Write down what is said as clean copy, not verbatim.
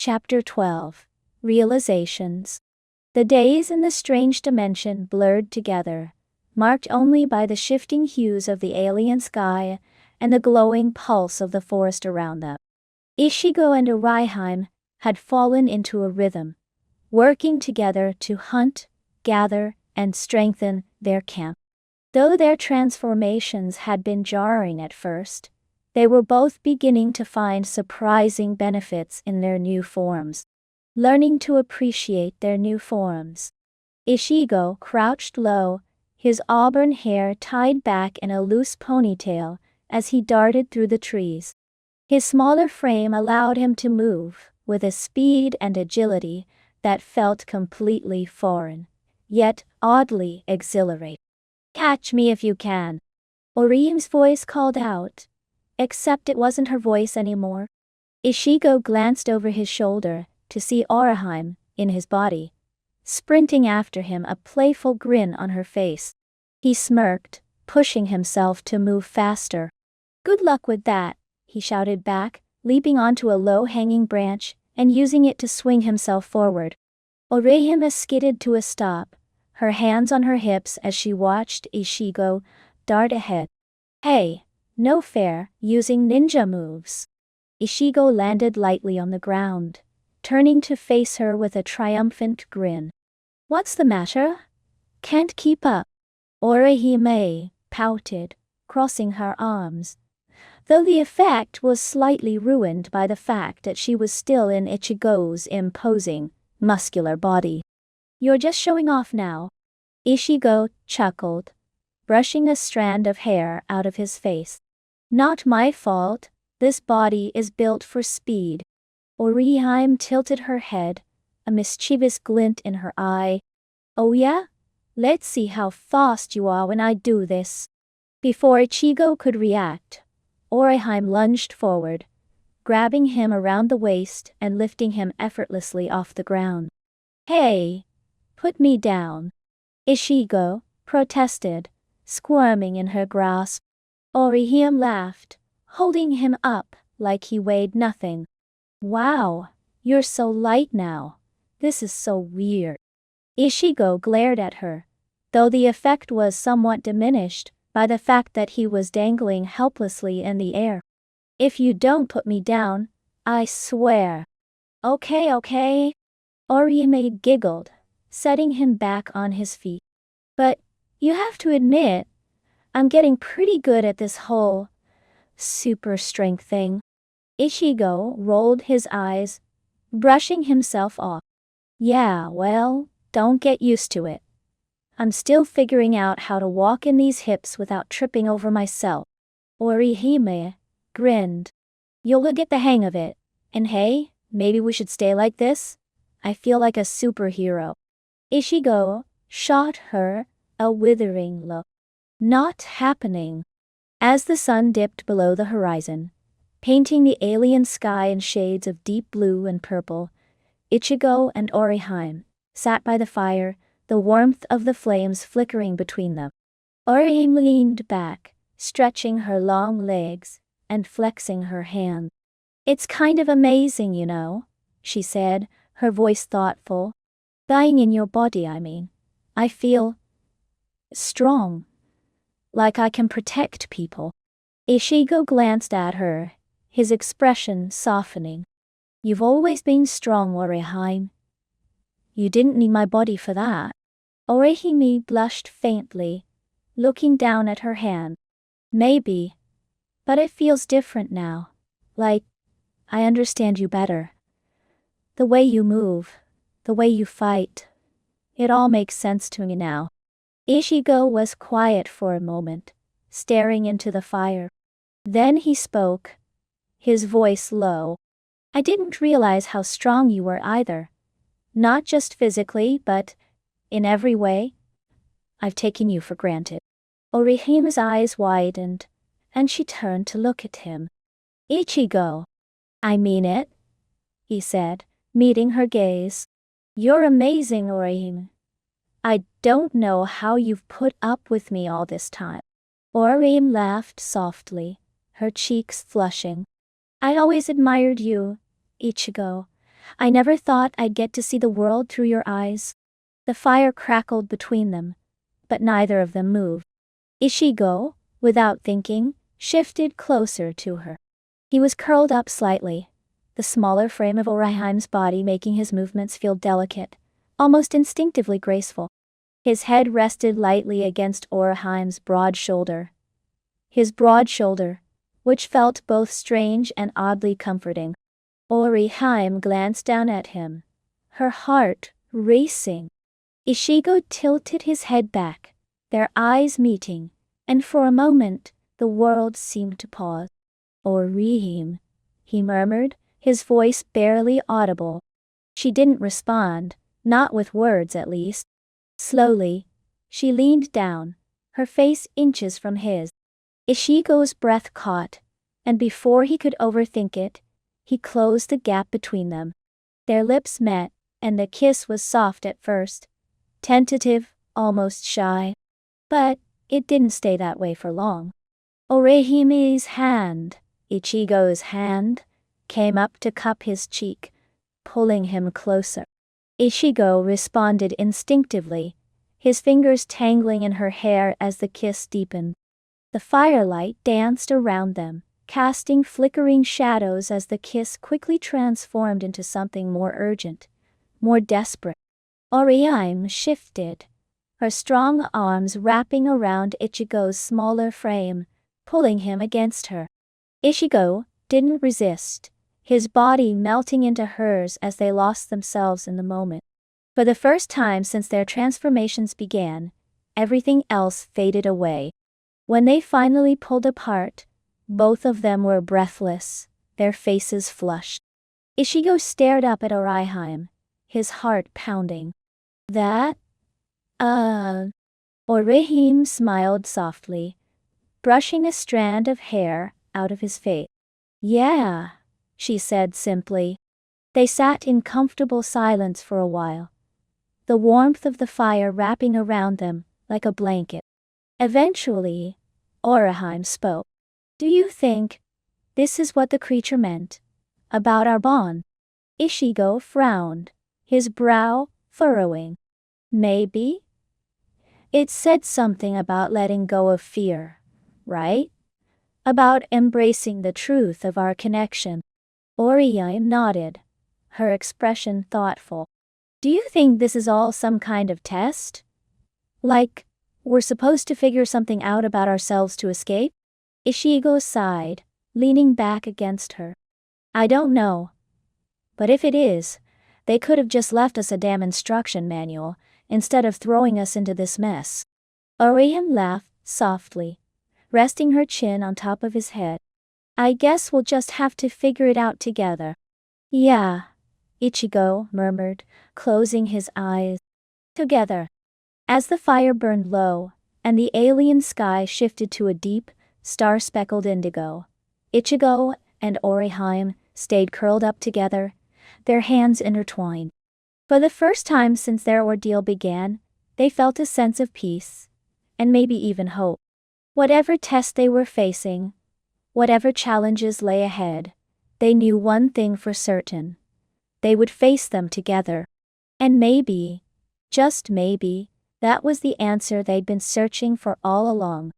Chapter 12. Realizations. The days in the strange dimension blurred together, marked only by the shifting hues of the alien sky and the glowing pulse of the forest around them. Ichigo and Orihime had fallen into a rhythm, working together to hunt, gather, and strengthen their camp. Though their transformations had been jarring at first, they were both beginning to find surprising benefits in their new forms. Learning to appreciate their new forms. Ichigo crouched low, his auburn hair tied back in a loose ponytail as he darted through the trees. His smaller frame allowed him to move with a speed and agility that felt completely foreign, yet oddly exhilarating. "Catch me if you can," Orihime's voice called out, except it wasn't her voice anymore. Ichigo glanced over his shoulder to see Orihime, in his body, sprinting after him, a playful grin on her face. He smirked, pushing himself to move faster. "Good luck with that," he shouted back, leaping onto a low-hanging branch and using it to swing himself forward. Orihime skidded to a stop, her hands on her hips as she watched Ichigo dart ahead. "Hey, no fair, using ninja moves." Ichigo landed lightly on the ground, turning to face her with a triumphant grin. "What's the matter? Can't keep up?" Orihime pouted, crossing her arms, though the effect was slightly ruined by the fact that she was still in Ichigo's imposing, muscular body. "You're just showing off now." Ichigo chuckled, brushing a strand of hair out of his face. "Not my fault, this body is built for speed." Orihime tilted her head, a mischievous glint in her eye. "Oh yeah? Let's see how fast you are when I do this." Before Ichigo could react, Orihime lunged forward, grabbing him around the waist and lifting him effortlessly off the ground. "Hey, put me down," Ichigo protested, squirming in her grasp. Orihime laughed, holding him up like he weighed nothing. "Wow, you're so light now. This is so weird." Ichigo glared at her, though the effect was somewhat diminished by the fact that he was dangling helplessly in the air. "If you don't put me down, I swear." Okay. Orihime giggled, setting him back on his feet. "But you have to admit, I'm getting pretty good at this whole super strength thing." Ichigo rolled his eyes, brushing himself off. "Yeah, well, don't get used to it. I'm still figuring out how to walk in these hips without tripping over myself." Orihime grinned. "You'll get the hang of it, and hey, maybe we should stay like this? I feel like a superhero." Ichigo shot her a withering look. "Not happening." As the sun dipped below the horizon, painting the alien sky in shades of deep blue and purple, Ichigo and Orihime sat by the fire, the warmth of the flames flickering between them. Orihime leaned back, stretching her long legs and flexing her hands. "It's kind of amazing, you know," she said, her voice thoughtful. "Dying in your body, I mean. I feel strong. Like I can protect people." Ichigo glanced at her, his expression softening. "You've always been strong, Orihime. You didn't need my body for that." Orihime blushed faintly, looking down at her hand. "Maybe. But it feels different now. Like, I understand you better. The way you move, the way you fight. It all makes sense to me now." Ichigo was quiet for a moment, staring into the fire. Then he spoke, his voice low. "I didn't realize how strong you were either. Not just physically, but in every way. I've taken you for granted." Orihime's eyes widened, and she turned to look at him. "Ichigo." "I mean it," he said, meeting her gaze. "You're amazing, Orihime. I don't know how you've put up with me all this time." Orihime laughed softly, her cheeks flushing. "I always admired you, Ichigo, I never thought I'd get to see the world through your eyes." The fire crackled between them, but neither of them moved. Ichigo, without thinking, shifted closer to her. He was curled up slightly, the smaller frame of Orihime's body making his movements feel delicate, almost instinctively graceful. His head rested lightly against Orihime's broad shoulder. His broad shoulder, which felt both strange and oddly comforting. Orihime glanced down at him, her heart racing. Ichigo tilted his head back, their eyes meeting, and for a moment, the world seemed to pause. "Orihime," he murmured, his voice barely audible. She didn't respond, not with words at least. Slowly, she leaned down, her face inches from his. Ichigo's breath caught, and before he could overthink it, he closed the gap between them. Their lips met, and the kiss was soft at first, tentative, almost shy. But it didn't stay that way for long. Orihime's hand, Ichigo's hand, came up to cup his cheek, pulling him closer. Ichigo responded instinctively, his fingers tangling in her hair as the kiss deepened. The firelight danced around them, casting flickering shadows as the kiss quickly transformed into something more urgent, more desperate. Orihime shifted, her strong arms wrapping around Ichigo's smaller frame, pulling him against her. Ichigo didn't resist, his body melting into hers as they lost themselves in the moment. For the first time since their transformations began, everything else faded away. When they finally pulled apart, both of them were breathless, their faces flushed. Ichigo stared up at Orihime, his heart pounding. "That? Orihime smiled softly, brushing a strand of hair out of his face. "Yeah," she said simply. They sat in comfortable silence for a while, the warmth of the fire wrapping around them like a blanket. Eventually, Orihime spoke. "Do you think this is what the creature meant about our bond?" Ichigo frowned, his brow furrowing. "Maybe. It said something about letting go of fear, right? About embracing the truth of our connection." Orihime nodded, her expression thoughtful. "Do you think this is all some kind of test? Like, we're supposed to figure something out about ourselves to escape?" Ichigo sighed, leaning back against her. "I don't know. But if it is, they could have just left us a damn instruction manual, instead of throwing us into this mess." Orihime laughed softly, resting her chin on top of his head. "I guess we'll just have to figure it out together." "Yeah," Ichigo murmured, closing his eyes. "Together." As the fire burned low, and the alien sky shifted to a deep, star-speckled indigo, Ichigo and Orihime stayed curled up together, their hands intertwined. For the first time since their ordeal began, they felt a sense of peace, and maybe even hope. Whatever test they were facing, whatever challenges lay ahead, they knew one thing for certain. They would face them together. And maybe, just maybe, that was the answer they'd been searching for all along.